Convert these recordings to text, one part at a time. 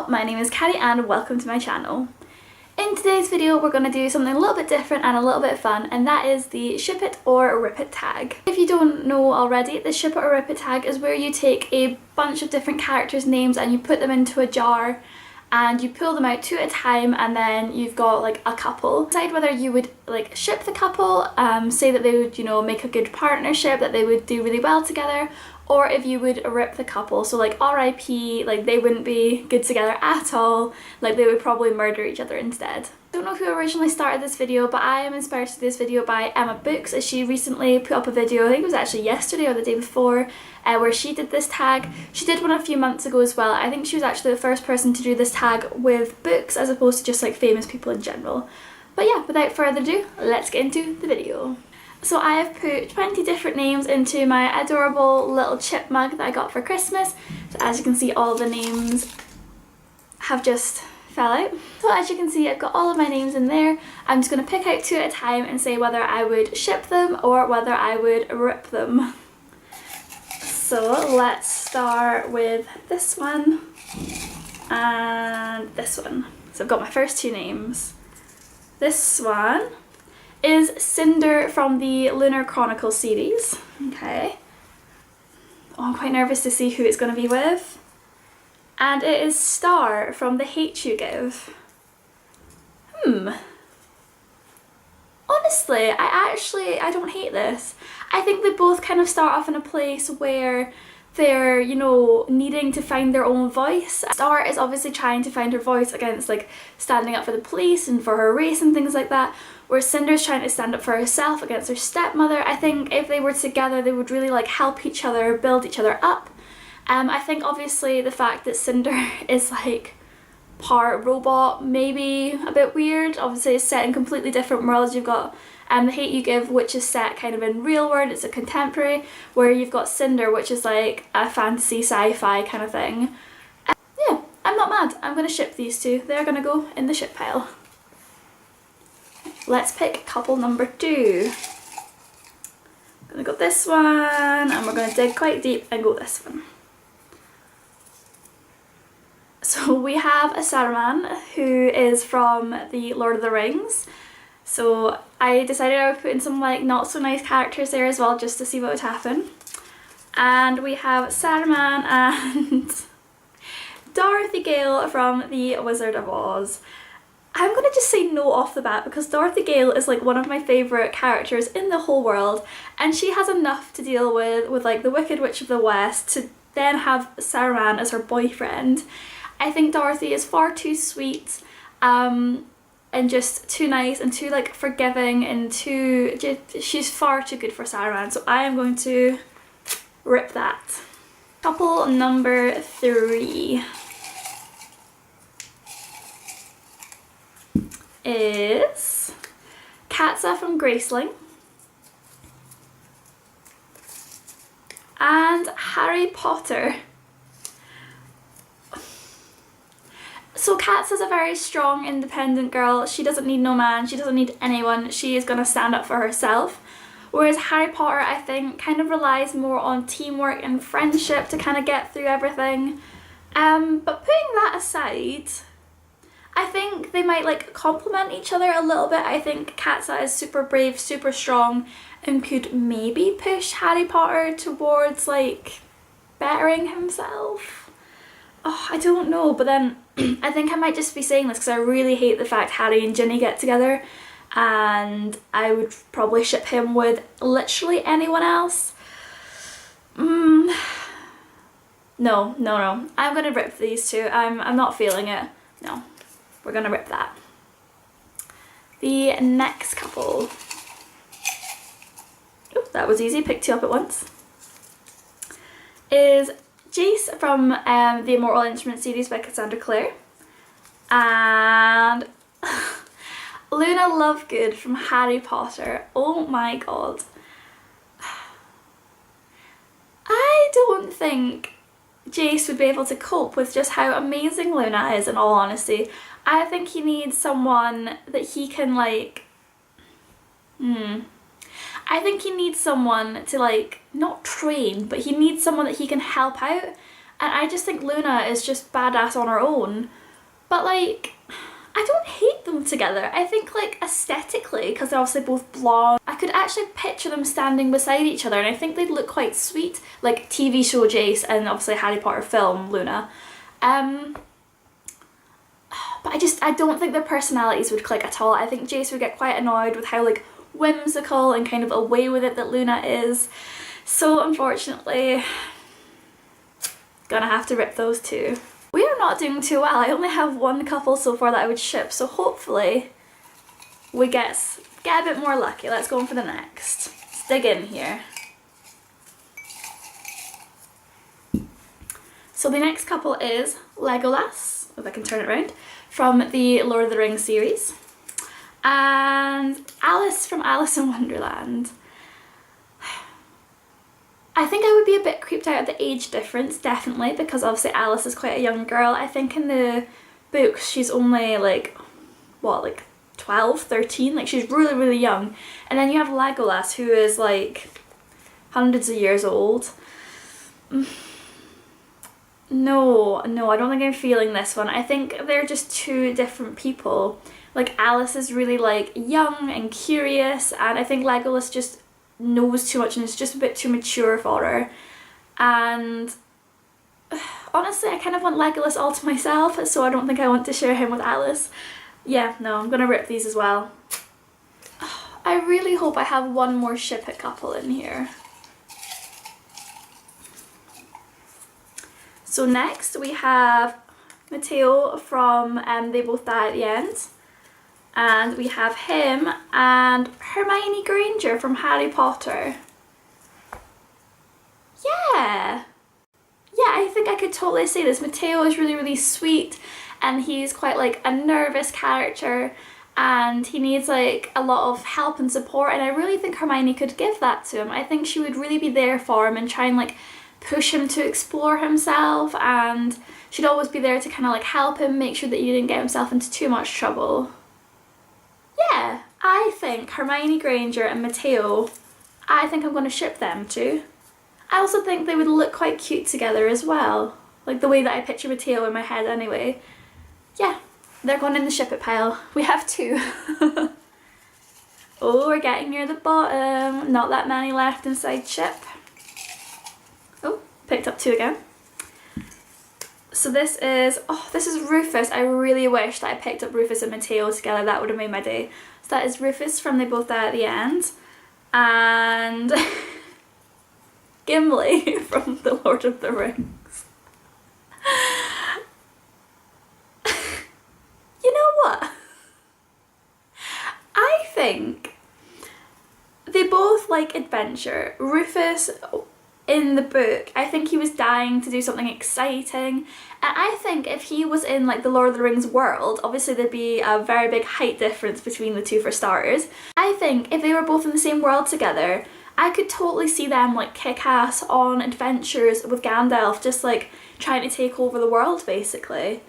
up? My name is Carrie and welcome to my channel. In today's video we're going to do something a little bit different and a little bit fun, and that is the ship it or rip it tag. If you don't know already, the ship it or rip it tag is where you take a bunch of different characters' names and you put them into a jar and you pull them out two at a time, and then you've got like a couple. Decide whether you would like ship the couple, say that they would, you know, make a good partnership, that they would do really well together, or if you would rip the couple, so like R.I.P, like they wouldn't be good together at all, like they would probably murder each other instead. I don't know who originally started this video, but I am inspired to do this video by EmmmaBooks, as she recently put up a video, I think it was actually yesterday or the day before, where she did this tag. She did one a few months ago as well. I think she was actually the first person to do this tag with books as opposed to just like famous people in general. But yeah, without further ado, let's get into the video. So I have put 20 different names into my adorable little chip mug that I got for Christmas. So as you can see, all the names have just fell out. So as you can see, I've got all of my names in there. I'm just going to pick out two at a time and say whether I would ship them or whether I would rip them. So let's start with this one and this one. So I've got my first two names. This one is Cinder from the Lunar Chronicles series. Okay. Oh, I'm quite nervous to see who it's going to be with. And it is Star from the Hate You Give. Honestly, I don't hate this. I think they both kind of start off in a place where they're, you know, needing to find their own voice. Star is obviously trying to find her voice against like standing up for the police and for her race and things like that, where Cinder's trying to stand up for herself against her stepmother. I think if they were together they would really like help each other, build each other up. I think obviously the fact that Cinder is like part robot maybe a bit weird. Obviously it's set in completely different worlds. You've got The Hate You Give, which is set kind of in real world, it's a contemporary, where you've got Cinder, which is like a fantasy sci-fi kind of thing. Yeah, I'm not mad. I'm going to ship these two. They're going to go in the ship pile. Let's pick couple number two. I'm going to go this one, and we're going to dig quite deep and go this one. So we have a Saruman, who is from the Lord of the Rings. So I decided I would put in some like not so nice characters there as well, just to see what would happen. And we have Saruman and Dorothy Gale from The Wizard of Oz. I'm gonna just say no off the bat because Dorothy Gale is like one of my favourite characters in the whole world, and she has enough to deal with like the Wicked Witch of the West to then have Saruman as her boyfriend. I think Dorothy is far too sweet and just too nice and too like forgiving and she's far too good for Saruman, so I am going to rip that. Couple number three is Katza from Graceling and Harry Potter. So Katza's a very strong, independent girl. She doesn't need no man, she doesn't need anyone, she is going to stand up for herself. Whereas Harry Potter, I think, kind of relies more on teamwork and friendship to kind of get through everything. But putting that aside, I think they might like complement each other a little bit. I think Katza is super brave, super strong, and could maybe push Harry Potter towards like bettering himself. Oh, I don't know, but then I think I might just be saying this because I really hate the fact Harry and Ginny get together, and I would probably ship him with literally anyone else. No. I'm gonna rip these two. I'm not feeling it. No. We're gonna rip that. The next couple. Oh, that was easy. Picked two up at once. Is Jace from the Immortal Instruments series by Cassandra Clare and Luna Lovegood from Harry Potter. Oh my god. I don't think Jace would be able to cope with just how amazing Luna is, in all honesty. I think he needs someone that he can like I think he needs someone to like, not train, but he needs someone that he can help out and I just think Luna is just badass on her own. But like, I don't hate them together. I think like aesthetically, because they're obviously both blonde, I could actually picture them standing beside each other, and I think they'd look quite sweet, like TV show Jace and obviously Harry Potter film Luna. But I don't think their personalities would click at all. I think Jace would get quite annoyed with how like whimsical and kind of away with it that Luna is. So unfortunately, gonna have to rip those two. We are not doing too well. I only have one couple so far that I would ship, so hopefully we get a bit more lucky. Let's go on for the next. Let's dig in here. So the next couple is Legolas, if I can turn it around, from the Lord of the Rings series, and Alice from Alice in Wonderland. I think I would be a bit creeped out at the age difference, definitely, because obviously Alice is quite a young girl. I think in the books she's only like, what, like 12, 13? Like she's really, really young. And then you have Legolas, who is like hundreds of years old. No, I don't think I'm feeling this one. I think they're just two different people. Like Alice is really like young and curious, and I think Legolas just knows too much and is just a bit too mature for her. And honestly, I kind of want Legolas all to myself, so I don't think I want to share him with Alice. Yeah, no, I'm gonna rip these as well. I really hope I have one more ship it couple in here. So next we have Matteo from They Both Die at the End. And we have him and Hermione Granger from Harry Potter. Yeah, I think I could totally say this. Matteo is really, really sweet, and he's quite like a nervous character, and he needs like a lot of help and support, and I really think Hermione could give that to him. I think she would really be there for him and try and like push him to explore himself, and she'd always be there to kind of like help him, make sure that he didn't get himself into too much trouble. Yeah, I think Hermione Granger and Matteo, I think I'm going to ship them too. I also think they would look quite cute together as well. Like the way that I picture Matteo in my head anyway. Yeah, they're going in the ship it pile. We have two. Oh, we're getting near the bottom. Not that many left inside ship. Oh, picked up two again. So this is Rufus. I really wish that I picked up Rufus and Matteo together. That would have made my day. So that is Rufus from They Both Die at the End. And Gimli from The Lord of the Rings. You know what? I think they both like adventure. Rufus, in the book, I think he was dying to do something exciting, and I think if he was in like the Lord of the Rings world, obviously there'd be a very big height difference between the two for starters. I think if they were both in the same world together, I could totally see them like kick ass on adventures with Gandalf, just like trying to take over the world basically.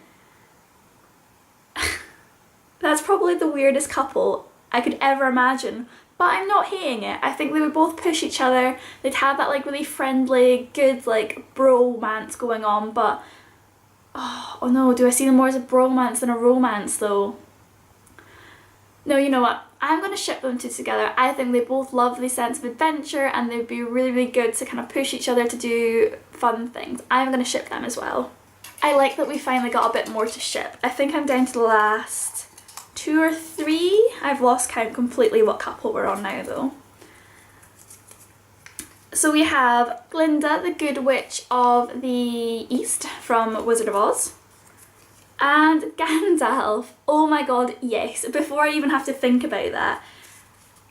That's probably the weirdest couple I could ever imagine. But I'm not hating it. I think they would both push each other. They'd have that like really friendly, good like bromance going on, but oh no, do I see them more as a bromance than a romance though? No, you know what? I'm going to ship them two together. I think they both love the sense of adventure, and they'd be really, really good to kind of push each other to do fun things. I'm going to ship them as well. I like that we finally got a bit more to ship. I think I'm down to the last 2 or 3. I've lost count completely what couple we're on now though. So we have Glinda, the Good Witch of the East from Wizard of Oz. And Gandalf. Oh my god, yes. Before I even have to think about that.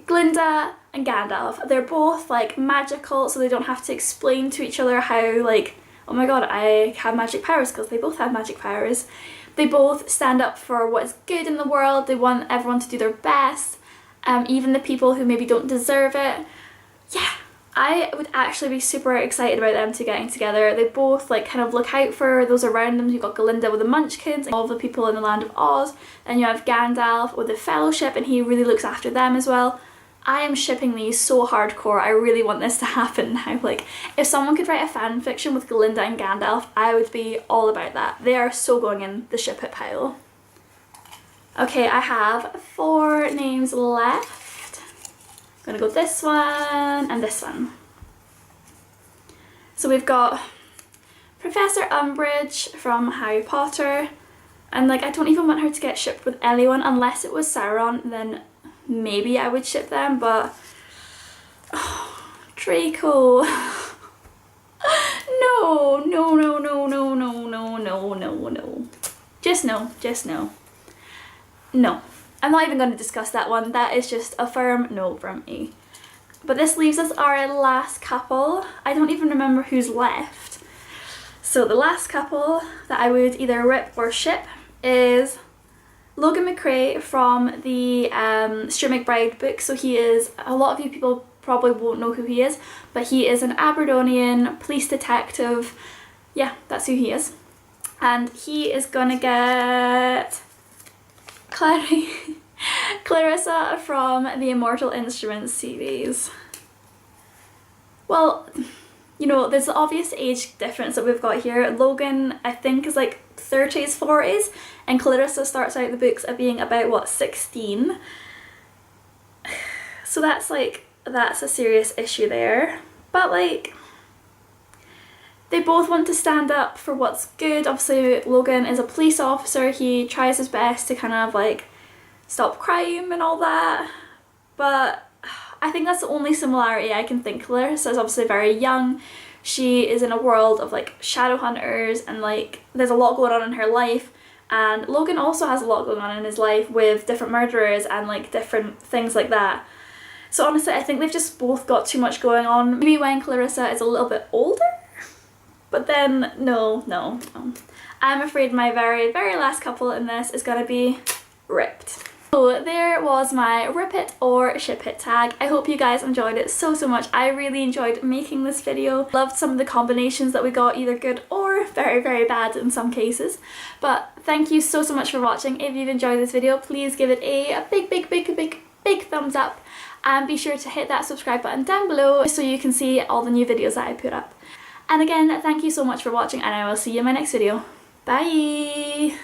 Glinda and Gandalf, they're both like magical, so they don't have to explain to each other how like, oh my god, I have magic powers, because they both have magic powers. They both stand up for what is good in the world. They want everyone to do their best, even the people who maybe don't deserve it. Yeah, I would actually be super excited about them two getting together. They both like kind of look out for those around them. You've got Glinda with the Munchkins and all the people in the land of Oz, and you have Gandalf with the Fellowship, and he really looks after them as well. I am shipping these so hardcore. I really want this to happen now. Like, if someone could write a fan fiction with Glinda and Gandalf, I would be all about that. They are so going in the ship it pile. Okay, I have 4 names left. I'm gonna go this one and this one. So we've got Professor Umbridge from Harry Potter, and like I don't even want her to get shipped with anyone unless it was Sauron, then maybe I would ship them, but Draco. No, no, no, no, no, no, no, no, no, no. Just no, just no. No. I'm not even going to discuss that one. That is just a firm no from me. But this leaves us our last couple. I don't even remember who's left. So the last couple that I would either rip or ship is Logan McRae from the Stuart McBride book. So he is, a lot of you people probably won't know who he is, but he is an Aberdonian police detective. Yeah, that's who he is. And he is gonna get Clarissa from the Immortal Instruments series. Well, you know, there's the obvious age difference that we've got here. Logan, I think, is like 30s, 40s, and Clarissa starts out the books at being about, what, 16? So that's like, that's a serious issue there. But like, they both want to stand up for what's good. Obviously, Logan is a police officer. He tries his best to kind of like stop crime and all that. But I think that's the only similarity I can think. Clarissa is obviously very young. She is in a world of like shadow hunters, and like there's a lot going on in her life. And Logan also has a lot going on in his life with different murderers and like different things like that. So honestly, I think they've just both got too much going on. Maybe when Clarissa is a little bit older? But then, no. I'm afraid my very, very last couple in this is going to be ripped. So there was my rip it or ship it tag. I hope you guys enjoyed it so much. I really enjoyed making this video. Loved some of the combinations that we got, either good or very, very bad in some cases. But thank you so much for watching. If you've enjoyed this video, please give it a big thumbs up. And be sure to hit that subscribe button down below so you can see all the new videos that I put up. And again, thank you so much for watching, and I will see you in my next video. Bye!